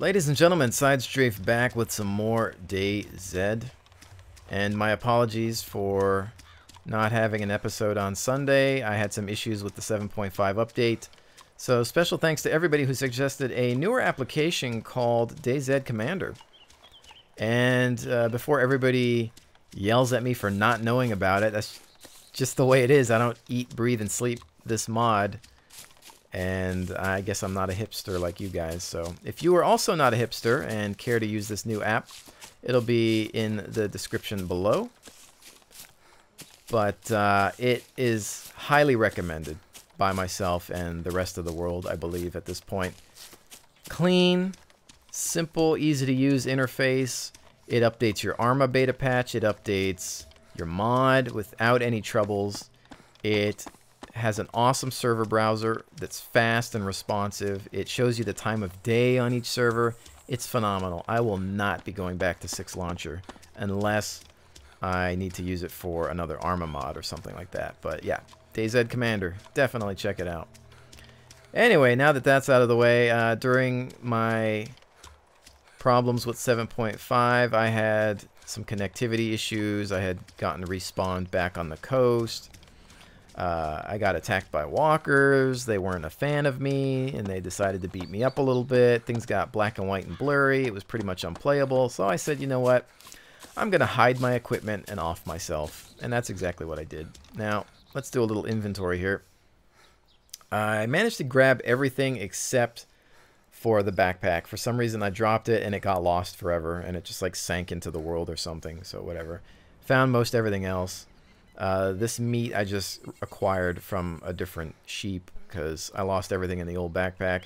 Ladies and gentlemen, SideStrafe back with some more DayZ. And my apologies for not having an episode on Sunday. I had some issues with the 7.5 update. So special thanks to everybody who suggested a newer application called DayZ Commander. And before everybody yells at me for not knowing about it, that's just the way it is. I don't eat, breathe, and sleep this mod. And I guess I'm not a hipster like you guys. So if you are also not a hipster and care to use this new app, it'll be in the description below. But it is highly recommended by myself and the rest of the world, I believe, at this point. Clean, simple, easy to use interface. It updates your ArmA beta patch. It updates your mod without any troubles. It has an awesome server browser that's fast and responsive. It shows you the time of day on each server. It's phenomenal. I will not be going back to 6 Launcher unless I need to use it for another ArmA mod or something like that. But yeah, DayZ Commander, definitely check it out. Anyway, now that that's out of the way, during my problems with 7.5, I had some connectivity issues. I had gotten respawned back on the coast. I got attacked by walkers. They weren't a fan of me, and they decided to beat me up a little bit. Things got black and white and blurry. It was pretty much unplayable. So I said, you know what? I'm going to hide my equipment and off myself. And that's exactly what I did. Now, let's do a little inventory here. I managed to grab everything except for the backpack. For some reason, I dropped it, and it got lost forever. And it just, like, sank into the world or something. So whatever. Found most everything else. This meat I just acquired from a different sheep because I lost everything in the old backpack.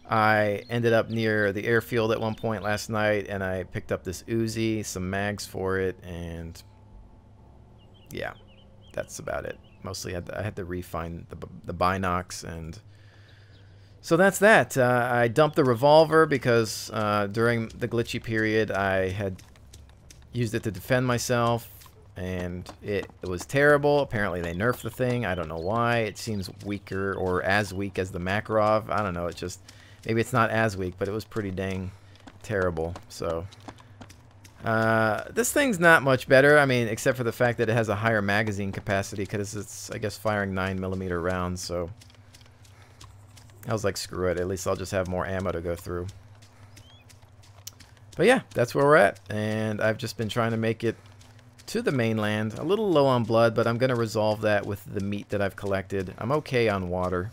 I ended up near the airfield at one point last night, and I picked up this Uzi, some mags for it, and yeah, that's about it. Mostly I had to refine the binocs, and so that's that. I dumped the revolver because during the glitchy period I had used it to defend myself. And it was terrible. Apparently they nerfed the thing. I don't know why. It seems weaker or as weak as the Makarov. I don't know. It just, maybe it's not as weak, but it was pretty dang terrible. So this thing's not much better. I mean, except for the fact that it has a higher magazine capacity because it's, I guess, firing 9mm rounds. So I was like, screw it. At least I'll just have more ammo to go through. But yeah, that's where we're at. And I've just been trying to make it to the mainland. A little low on blood, but I'm going to resolve that with the meat that I've collected. I'm okay on water.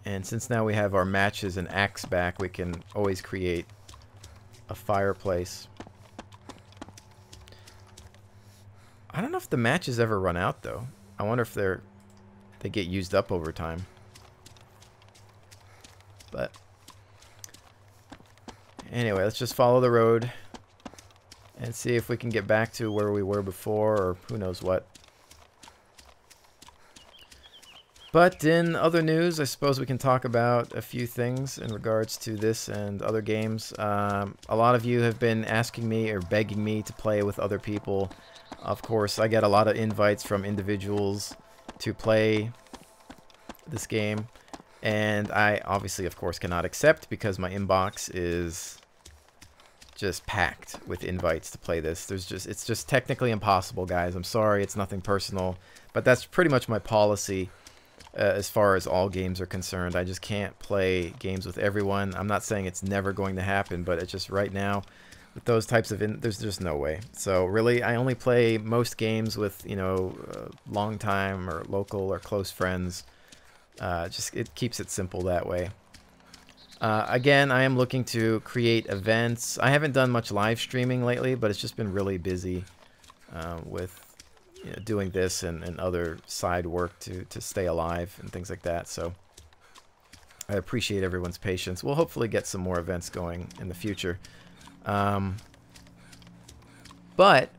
And since now we have our matches and axe back, we can always create a fireplace. I don't know if the matches ever run out, though. I wonder if they get used up over time. But anyway, let's just follow the road and see if we can get back to where we were before, or who knows what. But in other news, I suppose we can talk about a few things in regards to this and other games. A lot of you have been asking me or begging me to play with other people. Of course, I get a lot of invites from individuals to play this game. And I obviously, of course, cannot accept because my inbox is just packed with invites to play this. It's just technically impossible, guys. I'm sorry, it's nothing personal, but that's pretty much my policy as far as all games are concerned. I just can't play games with everyone. I'm not saying it's never going to happen, but it's just right now with those types of there's just no way. So really, I only play most games with, you know, long time or local or close friends. Just it keeps it simple that way. Again, I am looking to create events. I haven't done much live streaming lately, but it's just been really busy with, you know, doing this and other side work to stay alive and things like that. So I appreciate everyone's patience. We'll hopefully get some more events going in the future. But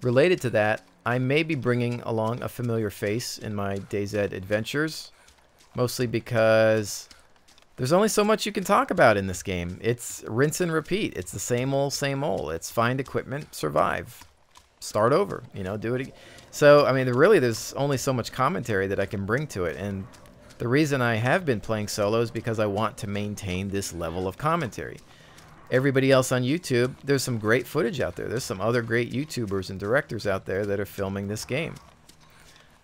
related to that, I may be bringing along a familiar face in my DayZ adventures, mostly because there's only so much you can talk about in this game. It's rinse and repeat. It's the same old, same old. It's find equipment, survive, start over, you know, do it again. So, I mean, really, there's only so much commentary that I can bring to it. And The reason I have been playing solo is because I want to maintain this level of commentary. Everybody else on YouTube, there's some great footage out there. There's some other great YouTubers and directors out there that are filming this game.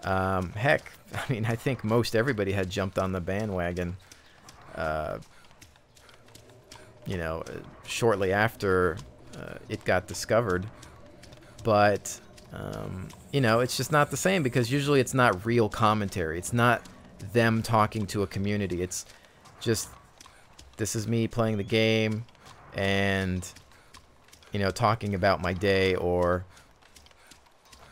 Heck, I mean, I think most everybody had jumped on the bandwagon, you know, shortly after it got discovered. But, you know, it's just not the same because usually it's not real commentary. It's not them talking to a community. It's just, this is me playing the game and, you know, talking about my day or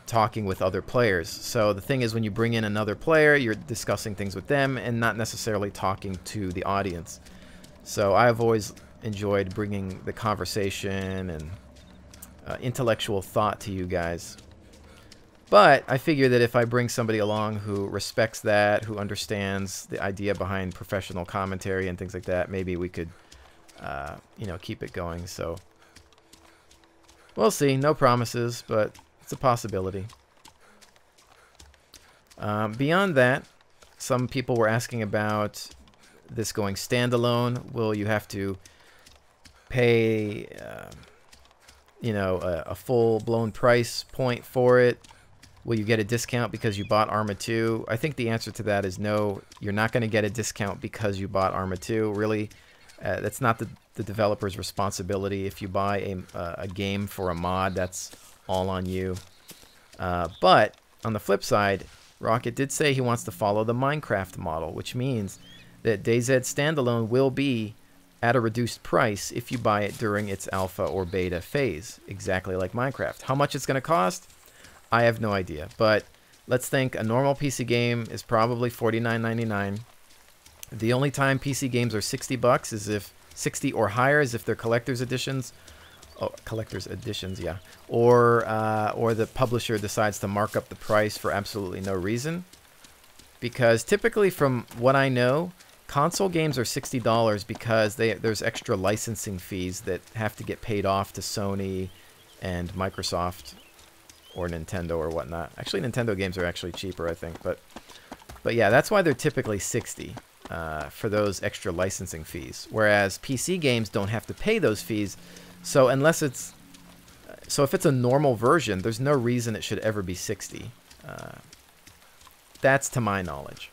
talking with other players. So the thing is, when you bring in another player, you're discussing things with them and not necessarily talking to the audience. So I've always enjoyed bringing the conversation and intellectual thought to you guys. But I figure that if I bring somebody along who respects that, who understands the idea behind professional commentary and things like that, maybe we could, you know, keep it going. So we'll see. No promises, but it's a possibility. Beyond that, some people were asking about this going standalone. Will you have to pay, you know, a full-blown price point for it? Will you get a discount because you bought ArmA 2? I think the answer to that is no. You're not going to get a discount because you bought ArmA 2. Really, that's not the developer's responsibility. If you buy a game for a mod, that's all on you. But on the flip side, Rocket did say he wants to follow the Minecraft model, which means that DayZ Standalone will be at a reduced price if you buy it during its alpha or beta phase, exactly like Minecraft. How much it's going to cost? I have no idea, but let's think a normal PC game is probably $49.99. The only time PC games are $60 is if 60 or higher is if they're collector's editions. Oh, collector's editions, yeah. Or the publisher decides to mark up the price for absolutely no reason. Because typically, from what I know, console games are $60 because there's extra licensing fees that have to get paid off to Sony and Microsoft or Nintendo or whatnot. Actually, Nintendo games are actually cheaper, I think. But yeah, that's why they're typically $60 for those extra licensing fees. Whereas PC games don't have to pay those fees. So unless it's, so if it's a normal version, there's no reason it should ever be $60. That's to my knowledge.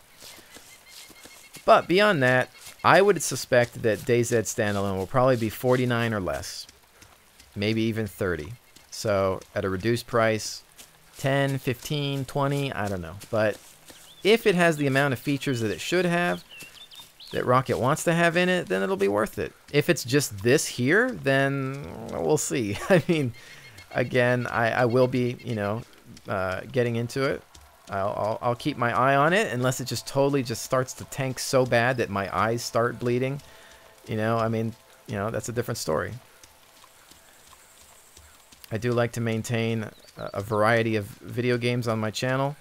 But beyond that, I would suspect that DayZ Standalone will probably be $49 or less, maybe even $30. So at a reduced price, 10, 15, 20, I don't know. But if it has the amount of features that it should have, that Rocket wants to have in it, then it'll be worth it. If it's just this here, then we'll see. I mean, again, I will be, you know, getting into it. I'll keep my eye on it unless it just totally just starts to tank so bad that my eyes start bleeding. You know, I mean, you know, that's a different story. I do like to maintain a variety of video games on my channel.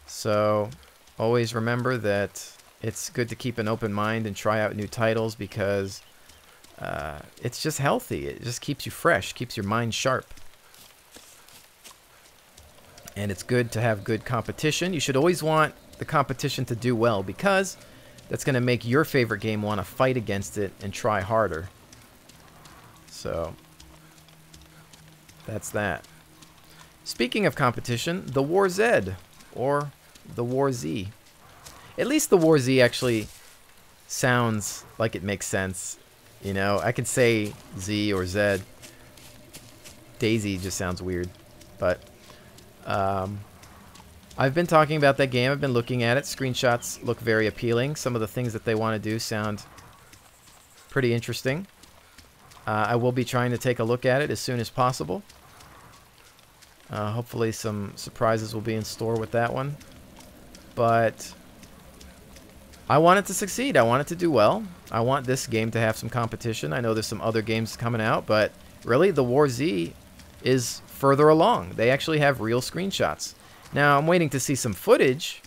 So always remember that it's good to keep an open mind and try out new titles because it's just healthy. It just keeps you fresh, keeps your mind sharp. And it's good to have good competition. You should always want the competition to do well because that's going to make your favorite game want to fight against it and try harder. So that's that. Speaking of competition, the War Z or the War Z. At least the War Z actually sounds like it makes sense. You know, I could say Z or Z. DayZ just sounds weird. But I've been talking about that game. I've been looking at it. Screenshots look very appealing. Some of the things that they want to do sound pretty interesting. I will be trying to take a look at it as soon as possible. Hopefully some surprises will be in store with that one. But I want it to succeed. I want it to do well. I want this game to have some competition. I know there's some other games coming out, but really the War Z is further along. They actually have real screenshots. Now, I'm waiting to see some footage.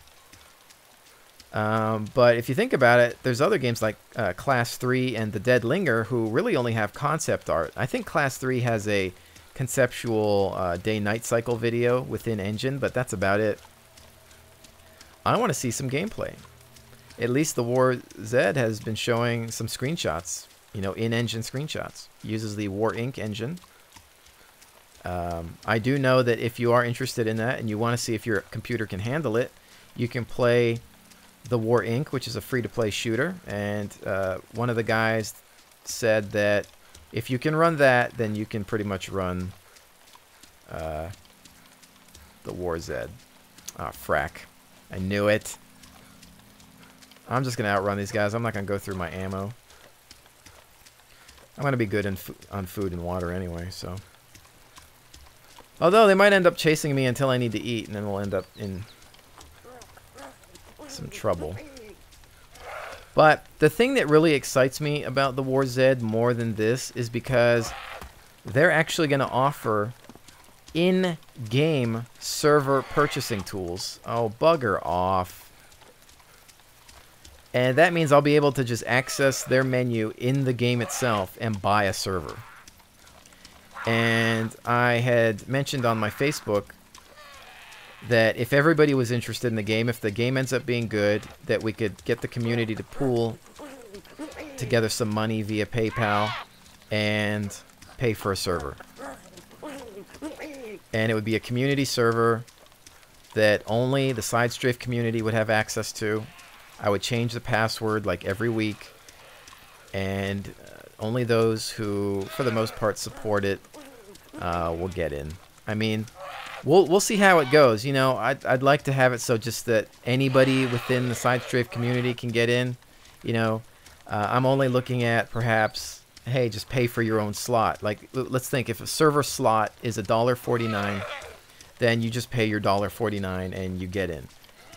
But if you think about it, there's other games like Class 3 and The Dead Linger who really only have concept art. I think Class 3 has a conceptual day-night cycle video within engine, but that's about it. I want to see some gameplay. at least the War Z has been showing some screenshots, you know, in-engine screenshots. Uses the War Inc. engine. I do know that if you are interested in that and you want to see if your computer can handle it, you can play the War Inc., which is a free-to-play shooter. And one of the guys said that if you can run that, then you can pretty much run the War Z. Ah, frack. I knew it. I'm just going to outrun these guys. I'm not going to go through my ammo. I'm going to be good on food and water anyway, so. Although they might end up chasing me until I need to eat, and then we'll end up in some trouble. But the thing that really excites me about the War Z more than this is because they're actually going to offer in-game server purchasing tools. Oh, bugger off. And that means I'll be able to just access their menu in the game itself and buy a server. And I had mentioned on my Facebook that if everybody was interested in the game, if the game ends up being good, that we could get the community to pool together some money via PayPal and pay for a server. And it would be a community server that only the SideStrafe community would have access to. I would change the password like every week, and only those who, for the most part, support it will get in. I mean, we'll see how it goes. You know, I'd like to have it so just that anybody within the SideStrafe community can get in. You know, I'm only looking at perhaps, hey, just pay for your own slot. Like, let's think if a server slot is $1.49, then you just pay your $1.49 and you get in.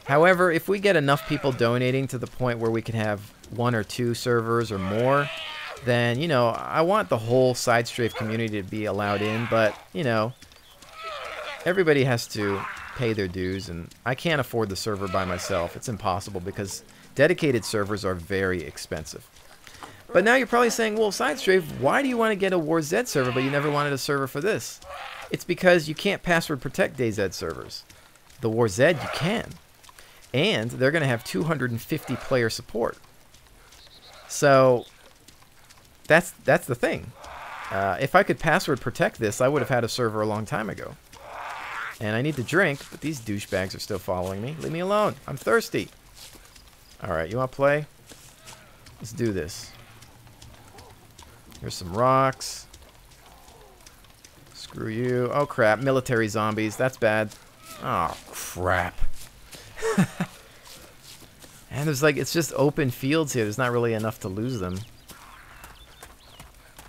However, if we get enough people donating to the point where we can have 1 or 2 servers or more, then, you know, I want the whole SideStrafe community to be allowed in, but, you know, everybody has to pay their dues, and I can't afford the server by myself. It's impossible because dedicated servers are very expensive. But now you're probably saying, well, SideStrafe, why do you want to get a War Z server, but you never wanted a server for this? It's because you can't password protect DayZ servers. The War Z, you can. And they're going to have 250 player support. So that's the thing. If I could password protect this, I would have had a server a long time ago. And I need to drink, but these douchebags are still following me. Leave me alone. I'm thirsty. Alright, you want to play? Let's do this. Here's some rocks. Screw you. Oh, crap. Military zombies. That's bad. Oh, crap. And there's like, it's just open fields here. There's not really enough to lose them.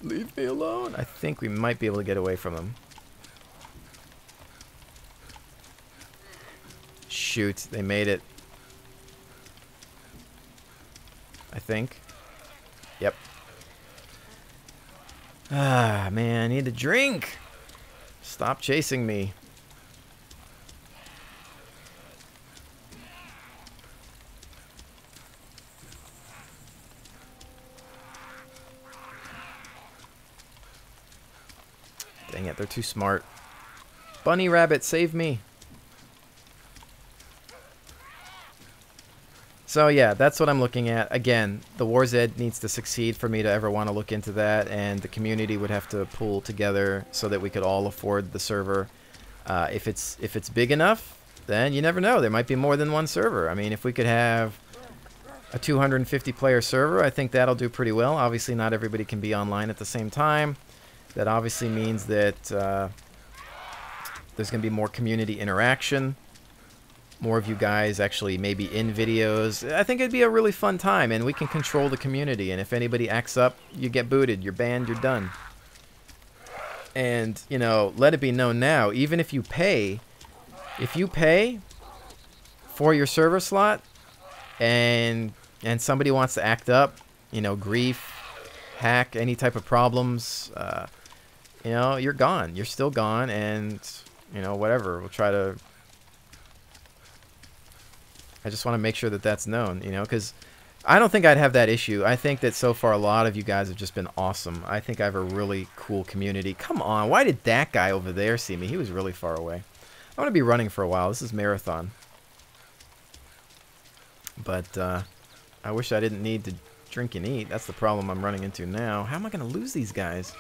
Leave me alone. I think we might be able to get away from them. Shoot, they made it. I think. Yep. Ah, man, I need a drink. Stop chasing me. Dang it, they're too smart. Bunny rabbit, save me. So yeah, that's what I'm looking at. Again, the War Z needs to succeed for me to ever want to look into that, and the community would have to pool together so that we could all afford the server. If it's big enough, then you never know. There might be more than one server. I mean, if we could have a 250 player server, I think that'll do pretty well. Obviously, not everybody can be online at the same time. That obviously means that there's going to be more community interaction. More of you guys actually maybe in videos. I think it'd be a really fun time, and we can control the community. And if anybody acts up, you get booted. You're banned. You're done. And, you know, let it be known now, even if you pay, for your server slot and somebody wants to act up, you know, grief, hack, any type of problems, you know, you're gone. You're still gone, and, you know, whatever. We'll try to... I just want to make sure that that's known, you know, because I don't think I'd have that issue. I think that so far a lot of you guys have just been awesome. I think I have a really cool community. Come on, why did that guy over there see me? He was really far away. I'm going to be running for a while. This is marathon. But I wish I didn't need to drink and eat. That's the problem I'm running into now. How am I going to lose these guys?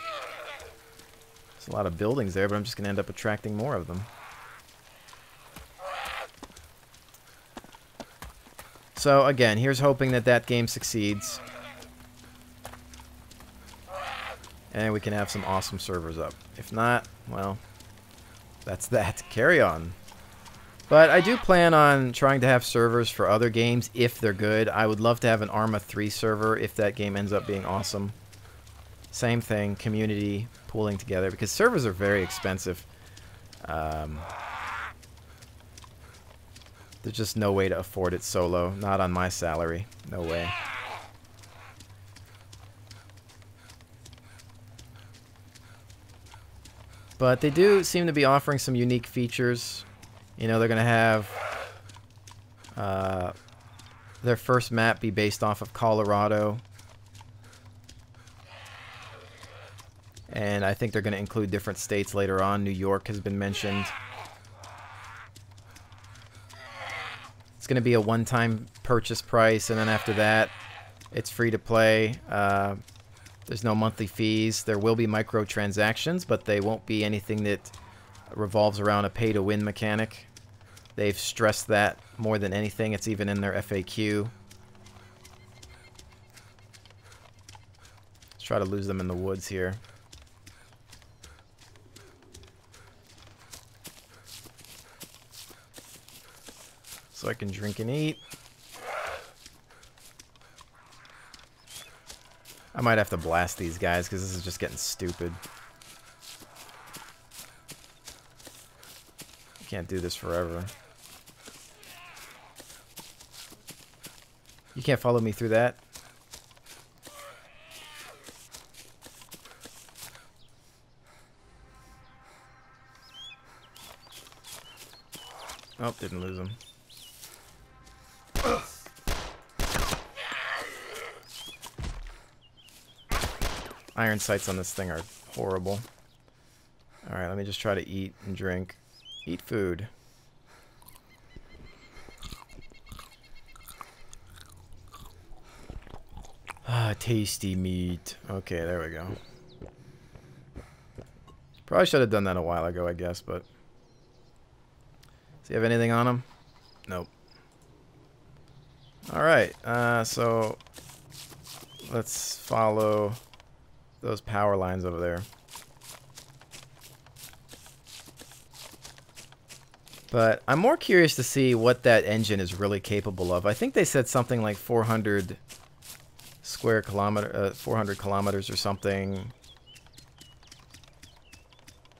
There's a lot of buildings there, but I'm just going to end up attracting more of them. So, again, here's hoping that that game succeeds. And we can have some awesome servers up. If not, well, that's that. Carry on. But I do plan on trying to have servers for other games if they're good. I would love to have an ArmA 3 server if that game ends up being awesome. Same thing, community pooling together, because servers are very expensive. There's just no way to afford it solo. Not on my salary. No way. But they do seem to be offering some unique features. You know, they're going to have their first map be based off of Colorado. And I think they're going to include different states later on. New York has been mentioned. It's going to be a one-time purchase price, and then after that, it's free to play. There's no monthly fees. There will be microtransactions, but they won't be anything that revolves around a pay-to-win mechanic. They've stressed that more than anything. It's even in their FAQ. Let's try to lose them in the woods here. So I can drink and eat. I might have to blast these guys because this is just getting stupid. Can't do this forever. You can't follow me through that. Oh, didn't lose him. Iron sights on this thing are horrible. Alright, let me just try to eat and drink. Eat food. Ah, tasty meat. Okay, there we go. Probably should have done that a while ago, I guess, but... Does he have anything on him? Nope. Alright, so... Let's follow those power lines over there. But I'm more curious to see what that engine is really capable of. I think they said something like 400 kilometers or something.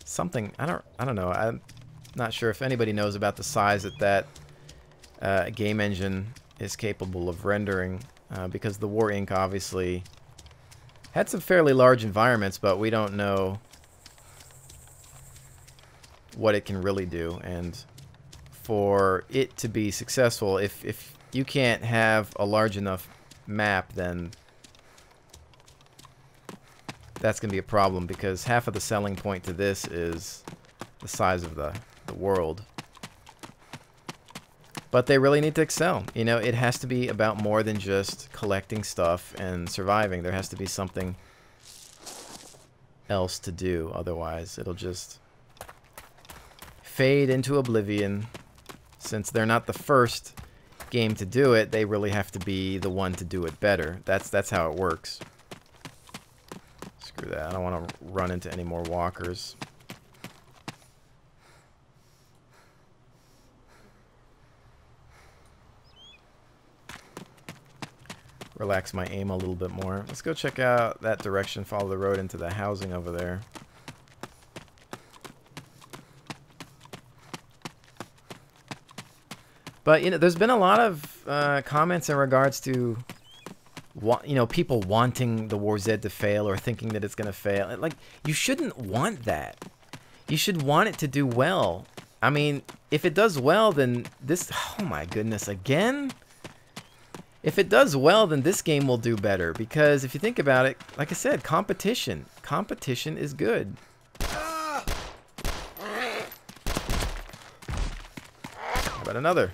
Something, I don't know. I'm not sure if anybody knows about the size that game engine is capable of rendering, because the War Inc. obviously had some fairly large environments, but we don't know what it can really do. And for it to be successful, if you can't have a large enough map, then that's going to be a problem, because half of the selling point to this is the size of the world. But they really need to excel. You know, it has to be about more than just collecting stuff and surviving. There has to be something else to do. Otherwise, it'll just fade into oblivion. Since they're not the first game to do it, they really have to be the one to do it better. That's how it works. Screw that. I don't want to run into any more walkers. Relax my aim a little bit more. Let's go check out that direction, follow the road into the housing over there. But, you know, there's been a lot of comments in regards to, you know, people wanting the War Z to fail or thinking that it's going to fail. Like, you shouldn't want that. You should want it to do well. I mean, if it does well, then this... Oh, my goodness. Again? If it does well, then this game will do better. Because if you think about it, like I said, competition. Competition is good. How about another?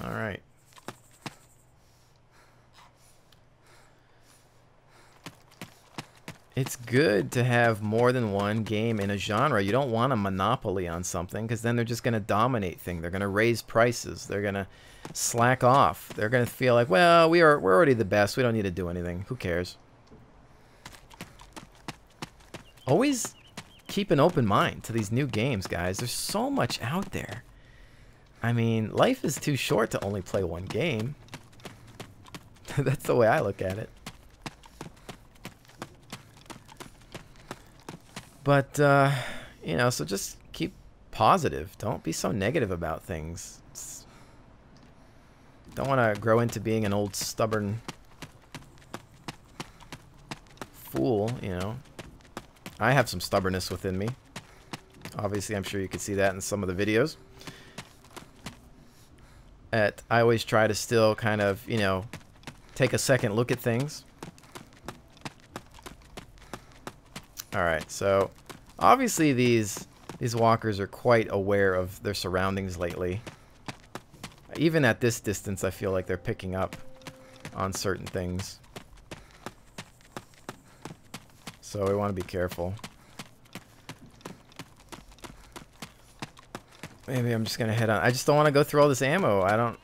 Alright. It's good to have more than one game in a genre. You don't want a monopoly on something, because then they're just going to dominate things. They're going to raise prices. They're going to slack off. They're going to feel like, well, we're already the best. We don't need to do anything. Who cares? Always keep an open mind to these new games, guys. There's so much out there. I mean, life is too short to only play one game. That's the way I look at it. But, you know, so just keep positive. Don't be so negative about things. Don't want to grow into being an old stubborn fool, you know. I have some stubbornness within me. Obviously, I'm sure you can see that in some of the videos. I always try to still kind of, you know, take a second look at things. Alright, so obviously these walkers are quite aware of their surroundings lately. Even at this distance, I feel like they're picking up on certain things. So we want to be careful. Maybe I'm just going to head on. I just don't want to go through all this ammo. I don't...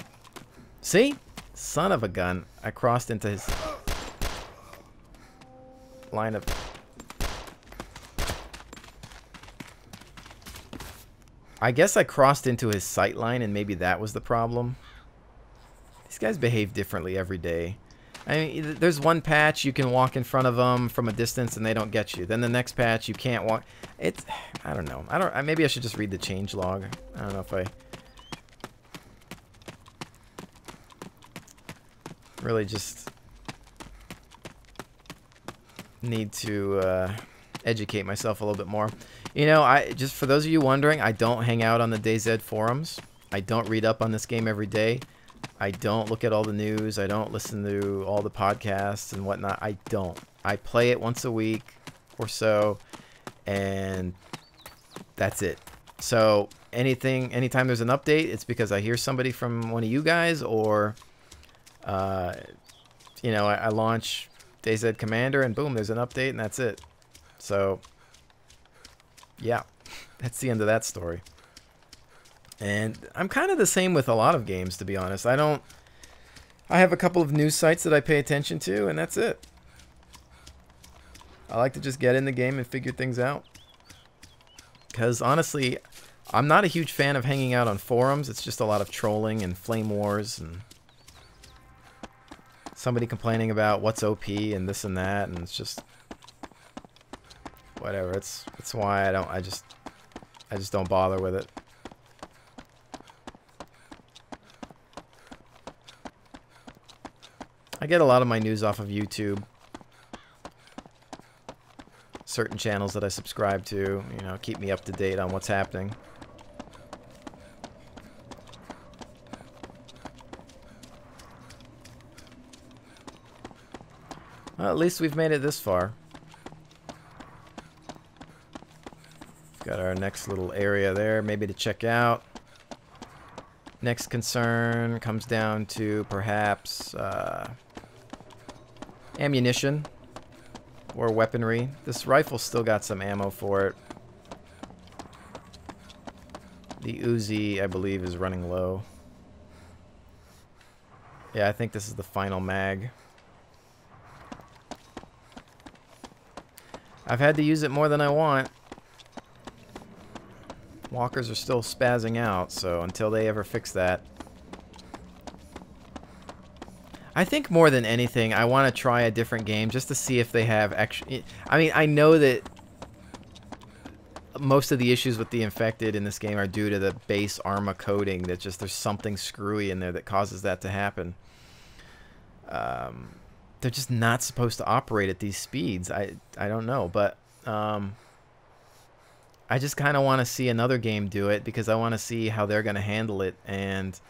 See? Son of a gun. I crossed into his line of... I guess I crossed into his sight line, and maybe that was the problem. These guys behave differently every day. I mean, there's one patch you can walk in front of them from a distance and they don't get you. Then the next patch you can't walk. It's, I don't know. Maybe I should just read the change log. I don't know if I really just need to educate myself a little bit more. You know, just for those of you wondering, I don't hang out on the DayZ forums. I don't read up on this game every day. I don't look at all the news. I don't listen to all the podcasts and whatnot. I don't. I play it once a week or so, and that's it. So anytime there's an update, it's because I hear somebody from one of you guys, or you know, I launch DayZ Commander and boom, there's an update, and that's it. So yeah, that's the end of that story. And I'm kind of the same with a lot of games, to be honest. I have a couple of news sites that I pay attention to, and that's it. I like to just get in the game and figure things out. Because honestly, I'm not a huge fan of hanging out on forums. It's just a lot of trolling and flame wars and somebody complaining about what's OP and this and that, and it's just whatever. It's why I just don't bother with it. I get a lot of my news off of YouTube. Certain channels that I subscribe to, you know, keep me up to date on what's happening. Well, at least we've made it this far. Got our next little area there, maybe to check out. Next concern comes down to perhaps ammunition or weaponry. This rifle's still got some ammo for it. The Uzi, I believe, is running low. Yeah, I think this is the final mag. I've had to use it more than I want. Walkers are still spazzing out, so until they ever fix that. I think more than anything, I want to try a different game just to see if they have actually... I mean, I know that most of the issues with the infected in this game are due to the base ArmA coding, that just there's something screwy in there that causes that to happen. They're just not supposed to operate at these speeds. I don't know, but I just kind of want to see another game do it because I want to see how they're going to handle it, and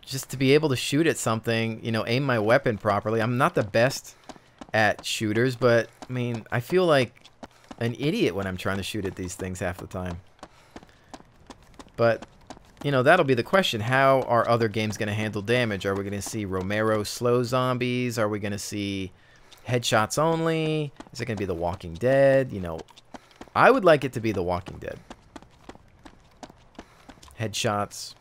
just to be able to shoot at something, you know, aim my weapon properly. I'm not the best at shooters, but I mean, I feel like an idiot when I'm trying to shoot at these things half the time. But, you know, that'll be the question. How are other games going to handle damage? Are we going to see Romero slow zombies? Are we going to see Headshots only? Is it going to be The Walking Dead? You know, I would like it to be The Walking Dead. Headshots,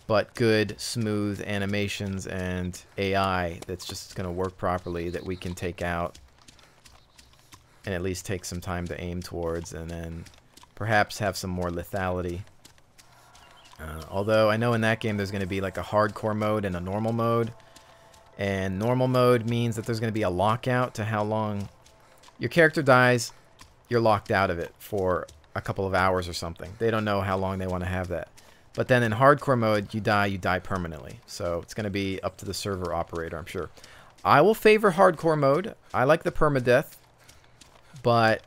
but good, smooth animations and AI that's just going to work properly, that we can take out and at least take some time to aim towards, and then perhaps have some more lethality. Although I know in that game there's going to be like a hardcore mode and a normal mode. And normal mode means that there's going to be a lockout to how long your character dies. You're locked out of it for a couple of hours or something. They don't know how long they want to have that. But then in hardcore mode, you die permanently. So it's going to be up to the server operator, I'm sure. I will favor hardcore mode. I like the permadeath. But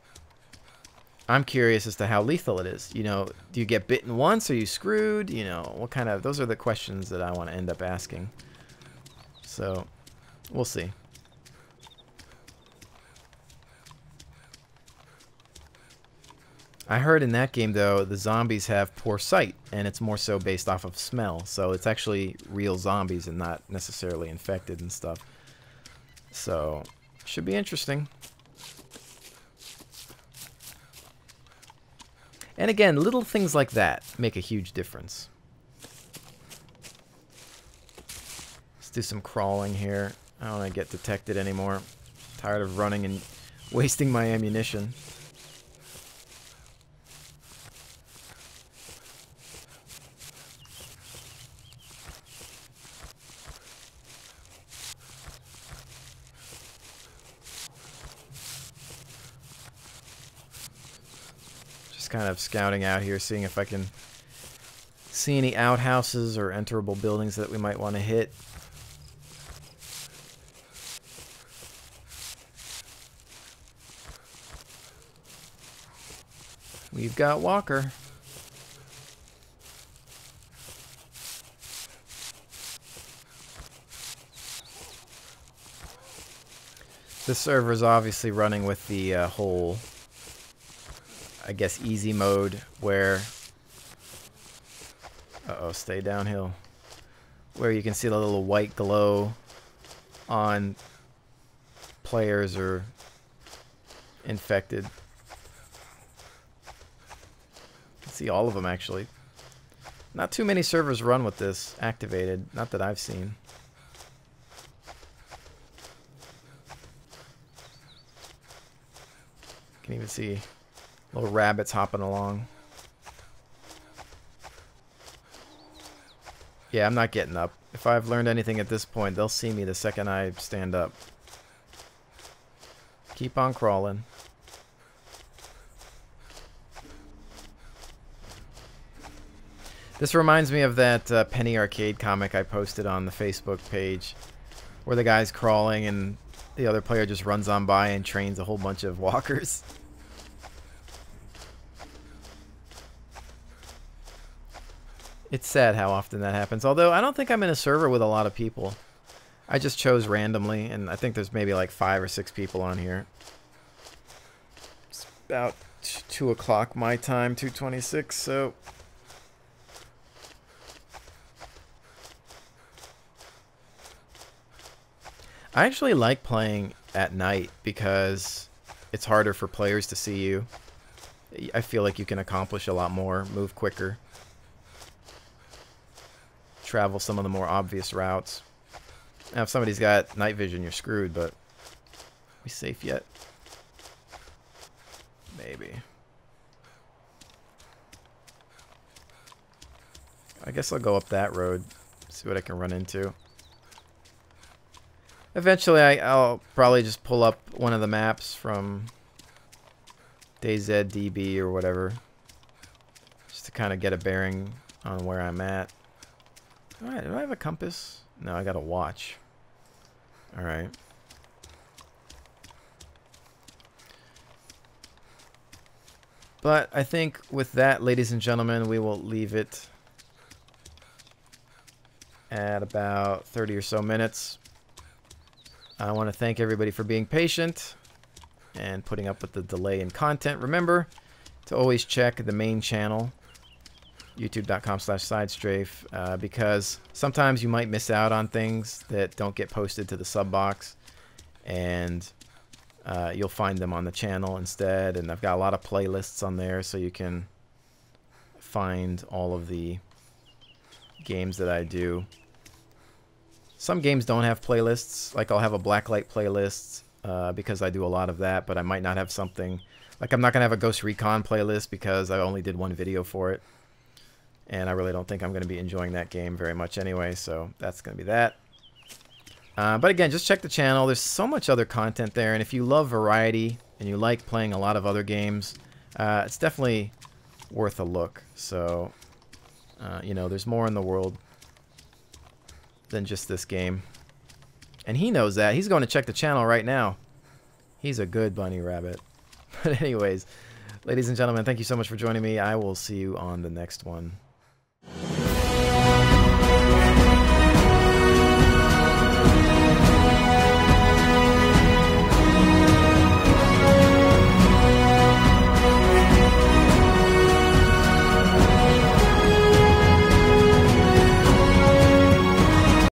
I'm curious as to how lethal it is. You know, do you get bitten once? Are you screwed? You know, what kind of... Those are the questions that I want to end up asking. So, we'll see. I heard in that game, though, the zombies have poor sight, and it's more so based off of smell. So it's actually real zombies and not necessarily infected and stuff. So, should be interesting. And again, little things like that make a huge difference. Let's do some crawling here. I don't want to get detected anymore. Tired of running and wasting my ammunition. Kind of scouting out here, seeing if I can see any outhouses or enterable buildings that we might want to hit. We've got Walker. This server is obviously running with the whole, I guess, easy mode where... Uh-oh, stay downhill. Where you can see the little white glow on players or infected. You can see all of them, actually. Not too many servers run with this activated. Not that I've seen. You can even see little rabbits hopping along. Yeah, I'm not getting up. If I've learned anything at this point, they'll see me the second I stand up. Keep on crawling. This reminds me of that Penny Arcade comic I posted on the Facebook page, where the guy's crawling and the other player just runs on by and trains a whole bunch of walkers. It's sad how often that happens. Although, I don't think I'm in a server with a lot of people. I just chose randomly, and I think there's maybe like 5 or 6 people on here. It's about 2 o'clock my time, 2:26, so... I actually like playing at night because it's harder for players to see you. I feel like you can accomplish a lot more, move quicker. Travel some of the more obvious routes. Now, if somebody's got night vision, you're screwed, but... Are we safe yet? Maybe. I guess I'll go up that road, see what I can run into. Eventually, I'll probably just pull up one of the maps from DayZ, DB, or whatever. Just to kind of get a bearing on where I'm at. Alright, do I have a compass? No, I got a watch. Alright. But I think with that, ladies and gentlemen, we will leave it at about 30 or so minutes. I want to thank everybody for being patient and putting up with the delay in content. Remember to always check the main channel, youtube.com/SideStrafe, because sometimes you might miss out on things that don't get posted to the sub box. and you'll find them on the channel instead. And I've got a lot of playlists on there, so you can find all of the games that I do. Some games don't have playlists. Like I'll have a blacklight playlist because I do a lot of that, but I might not have something like I'm not gonna have a Ghost Recon playlist because I only did one video for it, and I really don't think I'm gonna be enjoying that game very much anyway. So that's gonna be that. But again, just check the channel. There's so much other content there, and if you love variety and you like playing a lot of other games, it's definitely worth a look. So you know, there's more in the world than just this game, and he knows that. He's going to check the channel right now. He's a good bunny rabbit. But anyways, ladies and gentlemen, thank you so much for joining me. I will see you on the next one.